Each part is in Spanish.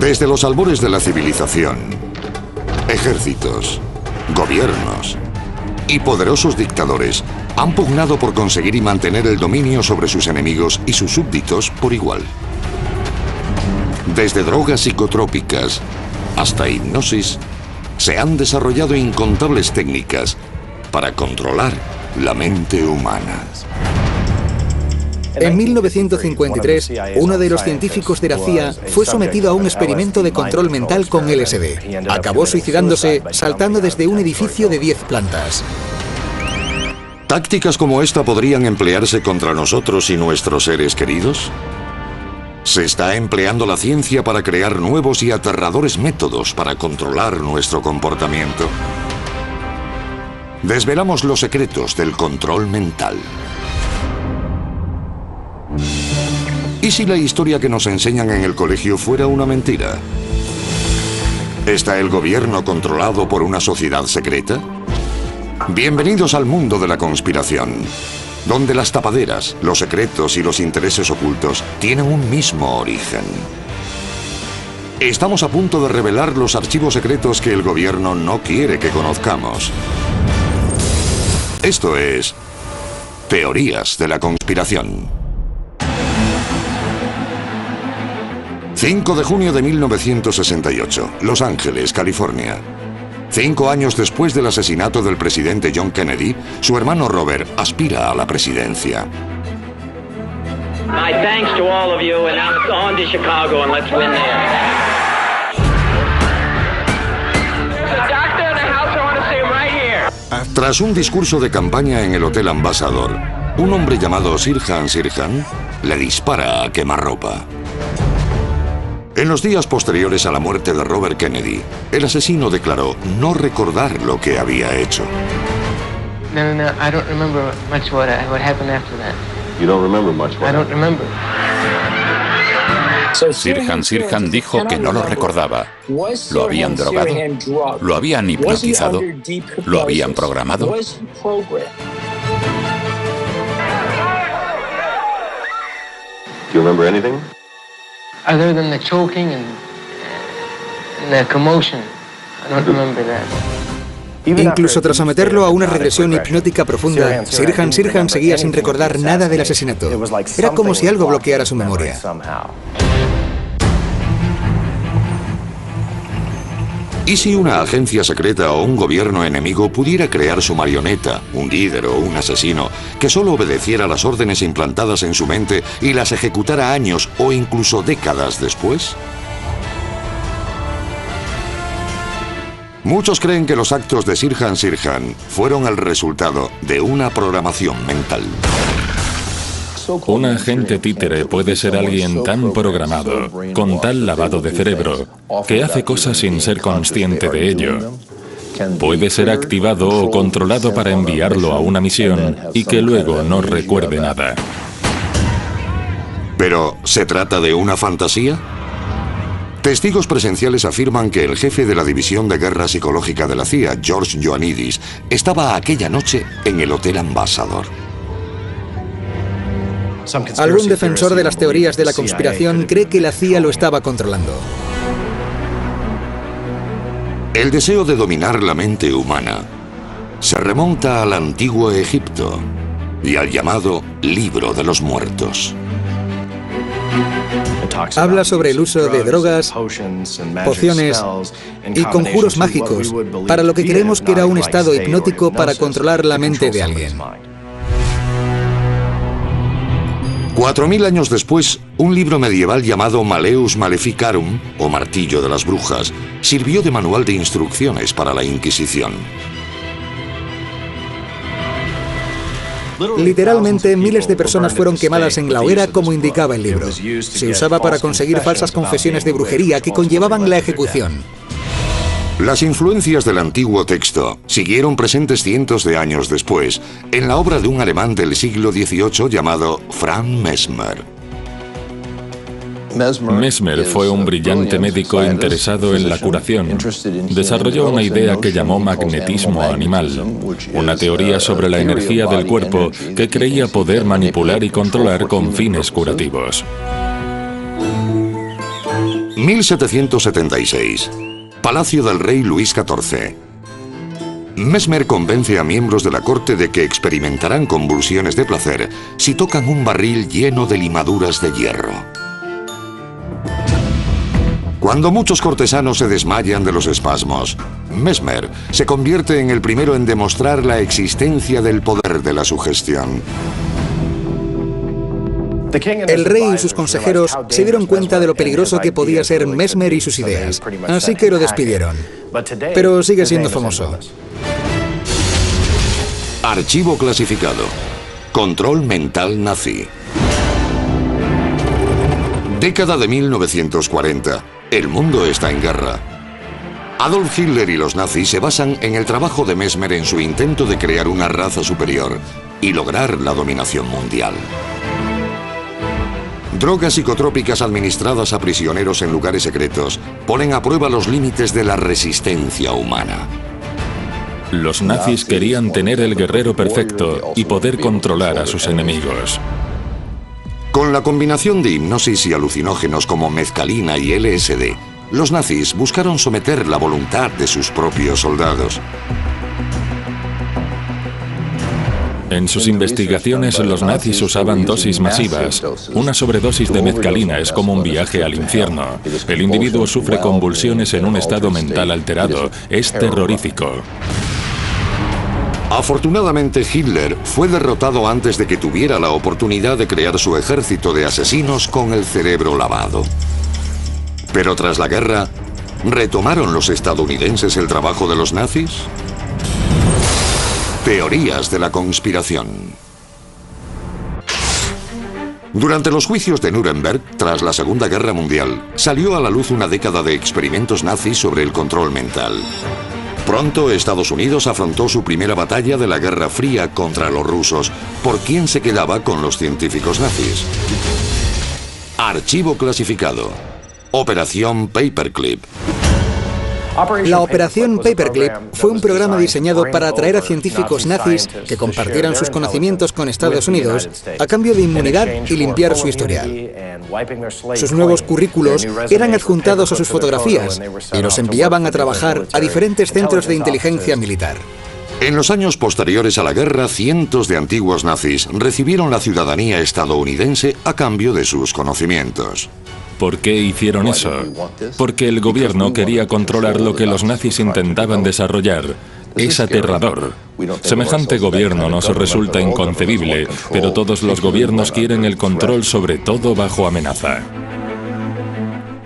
Desde los albores de la civilización, ejércitos, gobiernos y poderosos dictadores han pugnado por conseguir y mantener el dominio sobre sus enemigos y sus súbditos por igual. Desde drogas psicotrópicas hasta hipnosis, se han desarrollado incontables técnicas para controlar la mente humana. En 1953, uno de los científicos de la CIA fue sometido a un experimento de control mental con LSD. Acabó suicidándose saltando desde un edificio de 10 plantas. ¿Tácticas como esta podrían emplearse contra nosotros y nuestros seres queridos? Se está empleando la ciencia para crear nuevos y aterradores métodos para controlar nuestro comportamiento. Desvelamos los secretos del control mental. ¿Y si la historia que nos enseñan en el colegio fuera una mentira? ¿Está el gobierno controlado por una sociedad secreta? Bienvenidos al mundo de la conspiración, donde las tapaderas, los secretos y los intereses ocultos tienen un mismo origen. Estamos a punto de revelar los archivos secretos que el gobierno no quiere que conozcamos. Esto es Teorías de la Conspiración. 5 de junio de 1968, Los Ángeles, California. 5 años después del asesinato del presidente John Kennedy, su hermano Robert aspira a la presidencia. My thanks to all of you, and now on to Chicago and let's win there. The doctor in the house, I want to see him right here. Tras un discurso de campaña en el Hotel Ambassador, un hombre llamado Sirhan Sirhan le dispara a quemarropa. En los días posteriores a la muerte de Robert Kennedy, el asesino declaró no recordar lo que había hecho. No, I don't remember much what happened after that. You don't remember much what I don't remember. Sirhan Sirhan dijo que no lo recordaba. ¿Lo habían drogado? ¿Lo habían hipnotizado? ¿Lo habían programado? Do you remember anything? Other than the choking and the commotion, I don't remember that. Incluso tras someterlo a una regresión hipnótica profunda, Sirhan Sirhan seguía sin recordar nada del asesinato. Era como si algo bloqueara su memoria. ¿Y si una agencia secreta o un gobierno enemigo pudiera crear su marioneta, un líder o un asesino, que solo obedeciera las órdenes implantadas en su mente y las ejecutara años o incluso décadas después? Muchos creen que los actos de Sirhan Sirhan fueron el resultado de una programación mental. Un agente títere puede ser alguien tan programado, con tal lavado de cerebro, que hace cosas sin ser consciente de ello. Puede ser activado o controlado para enviarlo a una misión y que luego no recuerde nada. ¿Pero se trata de una fantasía? Testigos presenciales afirman que el jefe de la División de Guerra Psicológica de la CIA, George Ioannidis, estaba aquella noche en el Hotel Ambassador. Algún defensor de las teorías de la conspiración cree que la CIA lo estaba controlando. El deseo de dominar la mente humana se remonta al antiguo Egipto y al llamado Libro de los Muertos. Habla sobre el uso de drogas, pociones y conjuros mágicos, para lo que creemos que era un estado hipnótico para controlar la mente de alguien. 4000 años después, un libro medieval llamado Maleus Maleficarum, o Martillo de las Brujas, sirvió de manual de instrucciones para la Inquisición. Literalmente, miles de personas fueron quemadas en la hoguera como indicaba el libro. Se usaba para conseguir falsas confesiones de brujería que conllevaban la ejecución. Las influencias del antiguo texto siguieron presentes cientos de años después en la obra de un alemán del siglo XVIII llamado Franz Mesmer. Mesmer fue un brillante médico interesado en la curación. Desarrolló una idea que llamó magnetismo animal, una teoría sobre la energía del cuerpo que creía poder manipular y controlar con fines curativos. 1776. Palacio del rey Luis XIV. Mesmer convence a miembros de la corte de que experimentarán convulsiones de placer si tocan un barril lleno de limaduras de hierro. Cuando muchos cortesanos se desmayan de los espasmos, Mesmer se convierte en el primero en demostrar la existencia del poder de la sugestión. El rey y sus consejeros se dieron cuenta de lo peligroso que podía ser Mesmer y sus ideas, así que lo despidieron. Pero sigue siendo famoso. Archivo clasificado. Control mental nazi. Década de 1940. El mundo está en guerra. Adolf Hitler y los nazis se basan en el trabajo de Mesmer en su intento de crear una raza superior y lograr la dominación mundial. Drogas psicotrópicas administradas a prisioneros en lugares secretos ponen a prueba los límites de la resistencia humana. Los nazis querían tener el guerrero perfecto y poder controlar a sus enemigos. Con la combinación de hipnosis y alucinógenos como mezcalina y LSD, los nazis buscaron someter la voluntad de sus propios soldados. En sus investigaciones, los nazis usaban dosis masivas. Una sobredosis de mezcalina es como un viaje al infierno. El individuo sufre convulsiones en un estado mental alterado. Es terrorífico. Afortunadamente, Hitler fue derrotado antes de que tuviera la oportunidad de crear su ejército de asesinos con el cerebro lavado. Pero tras la guerra, ¿retomaron los estadounidenses el trabajo de los nazis? Teorías de la conspiración. Durante los juicios de Nuremberg, tras la Segunda Guerra Mundial, salió a la luz una década de experimentos nazis sobre el control mental. Pronto, Estados Unidos afrontó su primera batalla de la Guerra Fría contra los rusos, por quién se quedaba con los científicos nazis. Archivo clasificado. Operación Paperclip. La Operación Paperclip fue un programa diseñado para atraer a científicos nazis que compartieran sus conocimientos con Estados Unidos a cambio de inmunidad y limpiar su historial. Sus nuevos currículos eran adjuntados a sus fotografías y los enviaban a trabajar a diferentes centros de inteligencia militar. En los años posteriores a la guerra, cientos de antiguos nazis recibieron la ciudadanía estadounidense a cambio de sus conocimientos. ¿Por qué hicieron eso? Porque el gobierno quería controlar lo que los nazis intentaban desarrollar. Es aterrador. Semejante gobierno nos resulta inconcebible, pero todos los gobiernos quieren el control sobre todo bajo amenaza.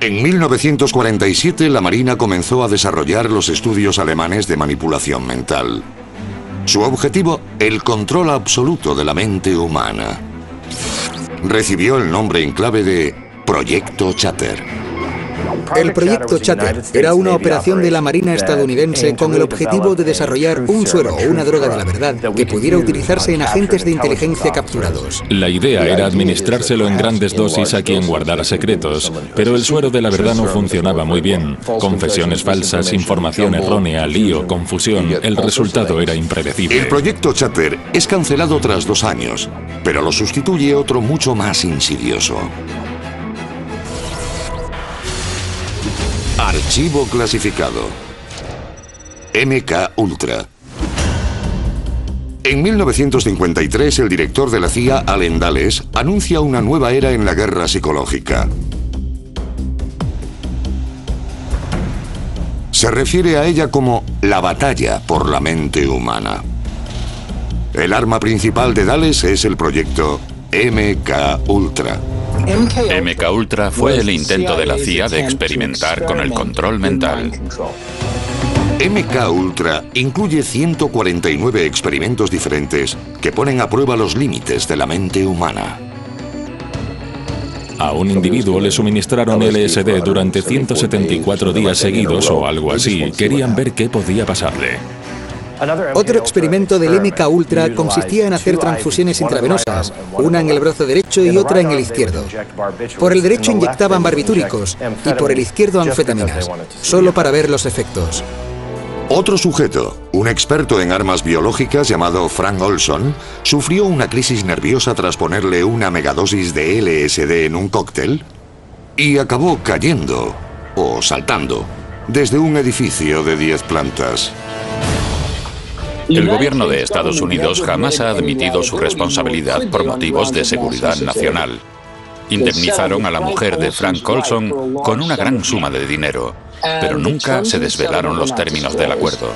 En 1947, la Marina comenzó a desarrollar los estudios alemanes de manipulación mental. Su objetivo, el control absoluto de la mente humana. Recibió el nombre en clave de Proyecto Chatter. El Proyecto Chatter era una operación de la Marina estadounidense con el objetivo de desarrollar un suero o una droga de la verdad que pudiera utilizarse en agentes de inteligencia capturados. La idea era administrárselo en grandes dosis a quien guardara secretos, pero el suero de la verdad no funcionaba muy bien. Confesiones falsas, información errónea, lío, confusión. El resultado era impredecible. El Proyecto Chatter es cancelado tras 2 años, pero lo sustituye otro mucho más insidioso. Archivo clasificado. MK Ultra. En 1953, el director de la CIA, Allen Dulles, anuncia una nueva era en la guerra psicológica. Se refiere a ella como la batalla por la mente humana. El arma principal de Dulles es el proyecto MK Ultra. MK Ultra fue el intento de la CIA de experimentar con el control mental. MK Ultra incluye 149 experimentos diferentes que ponen a prueba los límites de la mente humana. A un individuo le suministraron LSD durante 174 días seguidos o algo así. Querían ver qué podía pasarle. Otro experimento del MK Ultra consistía en hacer transfusiones intravenosas, una en el brazo derecho y otra en el izquierdo. Por el derecho inyectaban barbitúricos y por el izquierdo anfetaminas, solo para ver los efectos. Otro sujeto, un experto en armas biológicas llamado Frank Olson, sufrió una crisis nerviosa tras ponerle una megadosis de LSD en un cóctel y acabó cayendo o saltando desde un edificio de 10 plantas. El gobierno de Estados Unidos jamás ha admitido su responsabilidad por motivos de seguridad nacional. Indemnizaron a la mujer de Frank Colson con una gran suma de dinero, pero nunca se desvelaron los términos del acuerdo.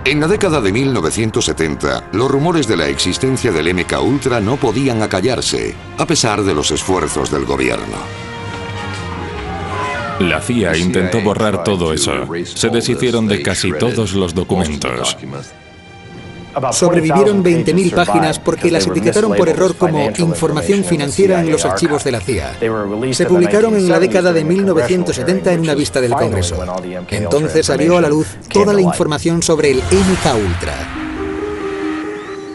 En la década de 1970, los rumores de la existencia del MKUltra no podían acallarse, a pesar de los esfuerzos del gobierno. La CIA intentó borrar todo eso. Se deshicieron de casi todos los documentos. Sobrevivieron 20.000 páginas porque las etiquetaron por error como información financiera en los archivos de la CIA. Se publicaron en la década de 1970 en una vista del Congreso. Entonces salió a la luz toda la información sobre el MKUltra.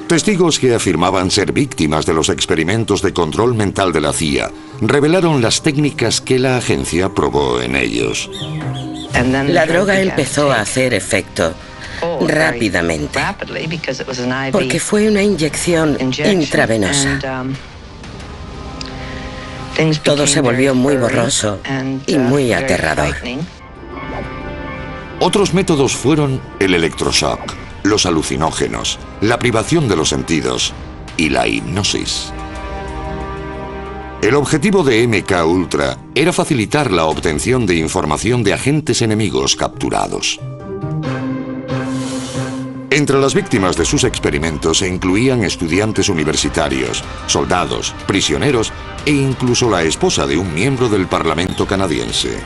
Testigos que afirmaban ser víctimas de los experimentos de control mental de la CIA revelaron las técnicas que la agencia probó en ellos. La droga empezó a hacer efecto rápidamente, porque fue una inyección intravenosa. Todo se volvió muy borroso y muy aterrador. Otros métodos fueron el electroshock, los alucinógenos, la privación de los sentidos y la hipnosis. El objetivo de MKUltra era facilitar la obtención de información de agentes enemigos capturados. Entre las víctimas de sus experimentos se incluían estudiantes universitarios, soldados, prisioneros e incluso la esposa de un miembro del Parlamento canadiense.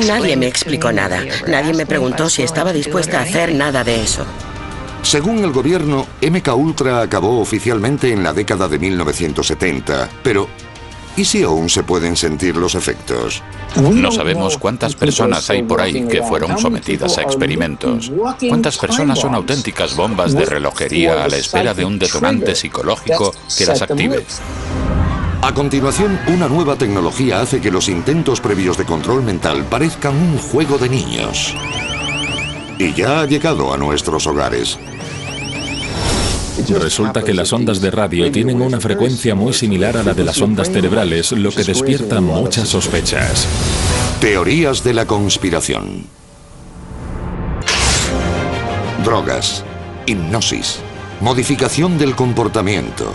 Nadie me explicó nada. Nadie me preguntó si estaba dispuesta a hacer nada de eso. Según el gobierno, MKUltra acabó oficialmente en la década de 1970, pero ¿y si aún se pueden sentir los efectos? No sabemos cuántas personas hay por ahí que fueron sometidas a experimentos. ¿Cuántas personas son auténticas bombas de relojería a la espera de un detonante psicológico que las active? A continuación, una nueva tecnología hace que los intentos previos de control mental parezcan un juego de niños. Y ya ha llegado a nuestros hogares. Resulta que las ondas de radio tienen una frecuencia muy similar a la de las ondas cerebrales, lo que despierta muchas sospechas. Teorías de la conspiración. Drogas, hipnosis, modificación del comportamiento.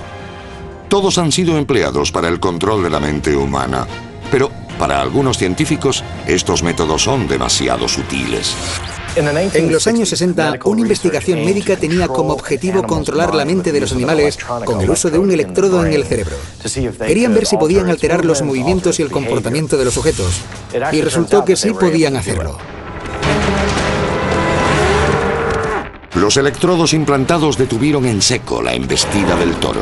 Todos han sido empleados para el control de la mente humana, pero para algunos científicos estos métodos son demasiado sutiles. En los años 60, una investigación médica tenía como objetivo controlar la mente de los animales con el uso de un electrodo en el cerebro. Querían ver si podían alterar los movimientos y el comportamiento de los sujetos, y resultó que sí podían hacerlo. Los electrodos implantados detuvieron en seco la embestida del toro.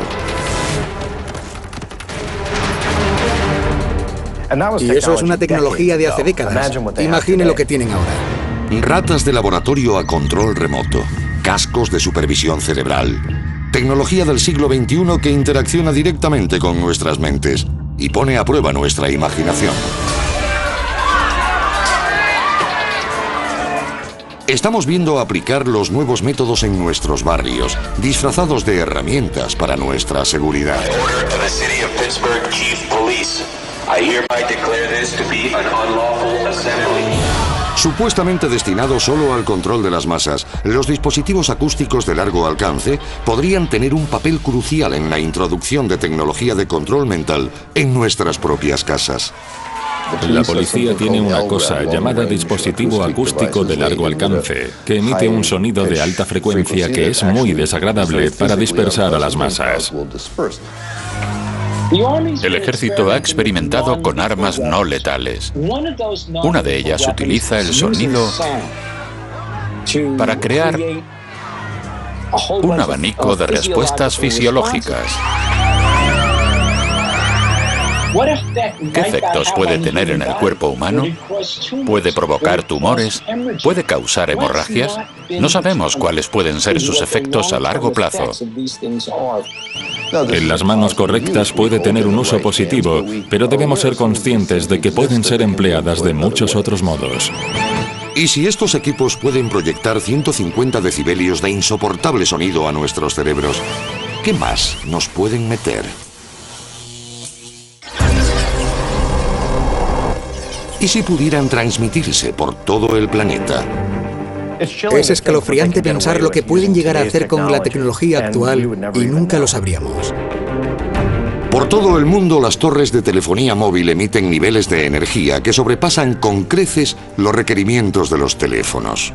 Y eso es una tecnología de hace décadas. Imagine lo que tienen ahora. Ratas de laboratorio a control remoto, cascos de supervisión cerebral, tecnología del siglo XXI que interacciona directamente con nuestras mentes y pone a prueba nuestra imaginación. Estamos viendo aplicar los nuevos métodos en nuestros barrios, disfrazados de herramientas para nuestra seguridad. Supuestamente destinados solo al control de las masas, los dispositivos acústicos de largo alcance podrían tener un papel crucial en la introducción de tecnología de control mental en nuestras propias casas. La policía tiene una cosa llamada dispositivo acústico de largo alcance, que emite un sonido de alta frecuencia que es muy desagradable para dispersar a las masas. El ejército ha experimentado con armas no letales. Una de ellas utiliza el sonido para crear un abanico de respuestas fisiológicas. ¿Qué efectos puede tener en el cuerpo humano? ¿Puede provocar tumores? ¿Puede causar hemorragias? No sabemos cuáles pueden ser sus efectos a largo plazo. En las manos correctas puede tener un uso positivo, pero debemos ser conscientes de que pueden ser empleadas de muchos otros modos. ¿Y si estos equipos pueden proyectar 150 decibelios de insoportable sonido a nuestros cerebros? ¿Qué más nos pueden meter? ¿Y si pudieran transmitirse por todo el planeta? Es escalofriante pensar lo que pueden llegar a hacer con la tecnología actual y nunca lo sabríamos. Por todo el mundo, las torres de telefonía móvil emiten niveles de energía que sobrepasan con creces los requerimientos de los teléfonos.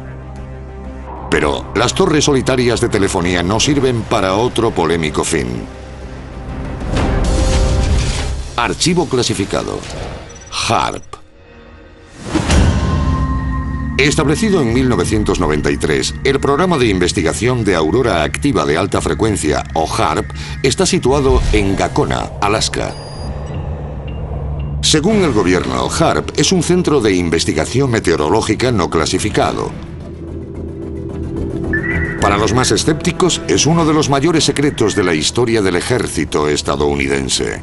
Pero las torres solitarias de telefonía no sirven para otro polémico fin. Archivo clasificado. HAARP. Establecido en 1993, el programa de investigación de aurora activa de alta frecuencia, o HAARP, está situado en Gakona, Alaska. Según el gobierno, HAARP es un centro de investigación meteorológica no clasificado. Para los más escépticos, es uno de los mayores secretos de la historia del ejército estadounidense.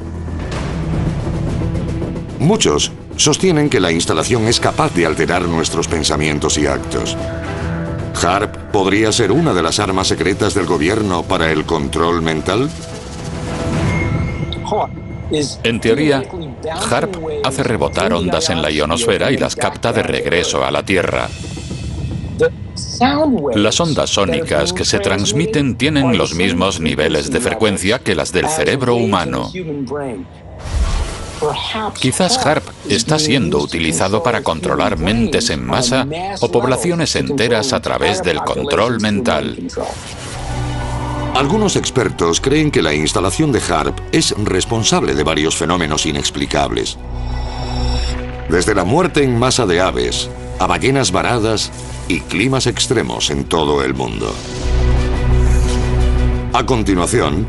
Muchos sostienen que la instalación es capaz de alterar nuestros pensamientos y actos. ¿HAARP podría ser una de las armas secretas del gobierno para el control mental? En teoría, HAARP hace rebotar ondas en la ionosfera y las capta de regreso a la Tierra. Las ondas sónicas que se transmiten tienen los mismos niveles de frecuencia que las del cerebro humano. Quizás HAARP está siendo utilizado para controlar mentes en masa o poblaciones enteras a través del control mental. Algunos expertos creen que la instalación de HAARP es responsable de varios fenómenos inexplicables. Desde la muerte en masa de aves, a ballenas varadas y climas extremos en todo el mundo. A continuación,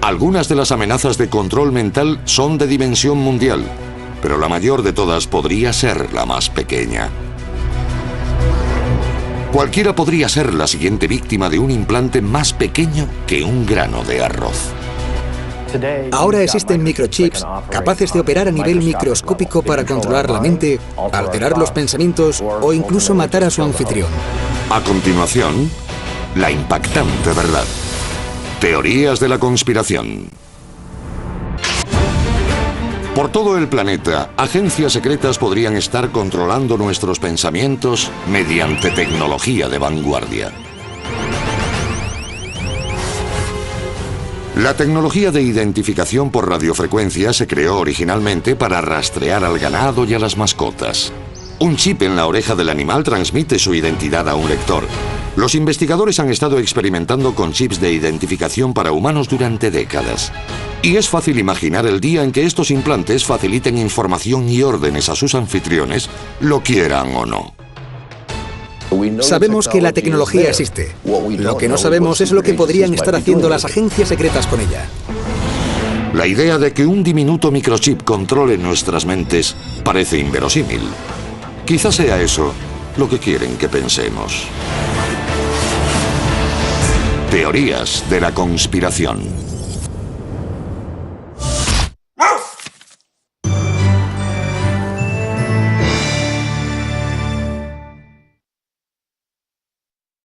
algunas de las amenazas de control mental son de dimensión mundial, pero la mayor de todas podría ser la más pequeña. Cualquiera podría ser la siguiente víctima de un implante más pequeño que un grano de arroz. Ahora existen microchips capaces de operar a nivel microscópico para controlar la mente, alterar los pensamientos o incluso matar a su anfitrión. A continuación, la impactante verdad. Teorías de la conspiración. Por todo el planeta, agencias secretas podrían estar controlando nuestros pensamientos mediante tecnología de vanguardia. La tecnología de identificación por radiofrecuencia se creó originalmente para rastrear al ganado y a las mascotas. Un chip en la oreja del animal transmite su identidad a un lector. Los investigadores han estado experimentando con chips de identificación para humanos durante décadas. Y es fácil imaginar el día en que estos implantes faciliten información y órdenes a sus anfitriones, lo quieran o no. Sabemos que la tecnología existe. Lo que no sabemos es lo que podrían estar haciendo las agencias secretas con ella. La idea de que un diminuto microchip controle nuestras mentes parece inverosímil. Quizás sea eso lo que quieren que pensemos. Teorías de la conspiración.